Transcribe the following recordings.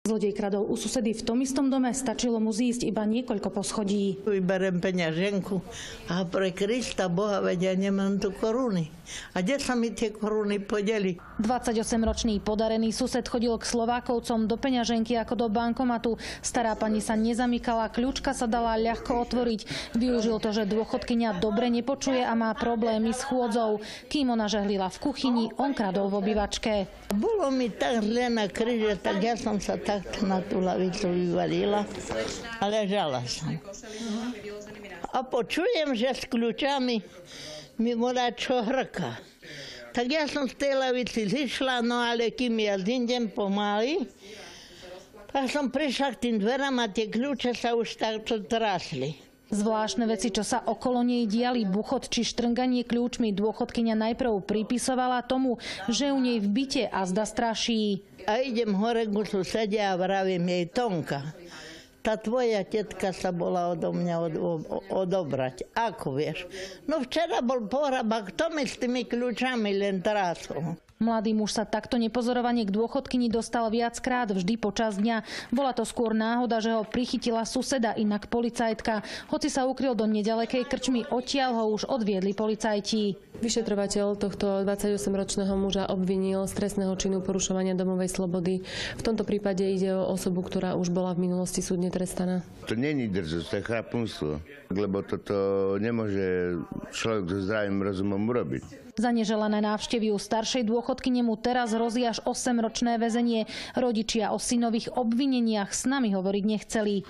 Zlodej kradol u susedy v tom istom dome, stačilo mu zísť iba niekoľko poschodí. Vyberem peňaženku a pre Krista Boha vedia, nemám tu koruny. A kde sa mi tie koruny podeli? 28-ročný podarený sused chodil k Slovákovcom do peňaženky ako do bankomatu. Stará pani sa nezamykala, kľúčka sa dala ľahko otvoriť. Využil to, že dôchodkyňa dobre nepočuje a má problémy s chôdzou. Kým ona žehlila v kuchyni, on kradol v obývačke. Bolo mi tak zle na kríže, tak ja som sa tak na tú lavicu vyvalila a ležala som. A počujem, že s kľúčami mi volá čo hrka. Tak ja som z tej lavici zišla, no ale kým ja zindem pomaly, tak som prišla k tým dverám a tie kľúče sa už takto trasli. Zvláštne veci, čo sa okolo nej diali, buchot či štrnganie kľúčmi, dôchodkyňa najprv pripisovala tomu, že u nej v byte azda straší. A idem hore ku susede a vravím jej: Tonka, tá tvoja tetka sa bola odo mňa odobrať. Ako vieš? No včera bol pohrab a kto mi s tými kľúčami len trásol? Mladý muž sa takto nepozorovane k dôchodkyni dostal viackrát, vždy počas dňa. Bola to skôr náhoda, že ho prichytila suseda, inak policajtka. Hoci sa ukryl do nedalekej krčmy, odtiaľ ho už odviedli policajti. Vyšetrovateľ tohto 28-ročného muža obvinil z trestného činu porušovania domovej slobody. V tomto prípade ide o osobu, ktorá už bola v minulosti súdne trestaná. To není drzosť, to je chrapunstvo, lebo toto nemôže človek so zdravým rozumom urobiť. Za neželané návštevy u staršej dôchodkyne mu teraz hrozí až 8-ročné väzenie. Rodičia o synových obvineniach s nami hovoriť nechceli.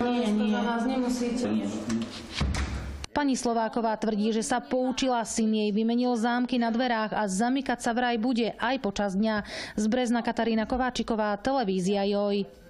Pani Slováková tvrdí, že sa poučila, syn jej vymenil zámky na dverách a zamykať sa vraj bude aj počas dňa. Z Brezna Katarína Kováčiková, televízia JOJ.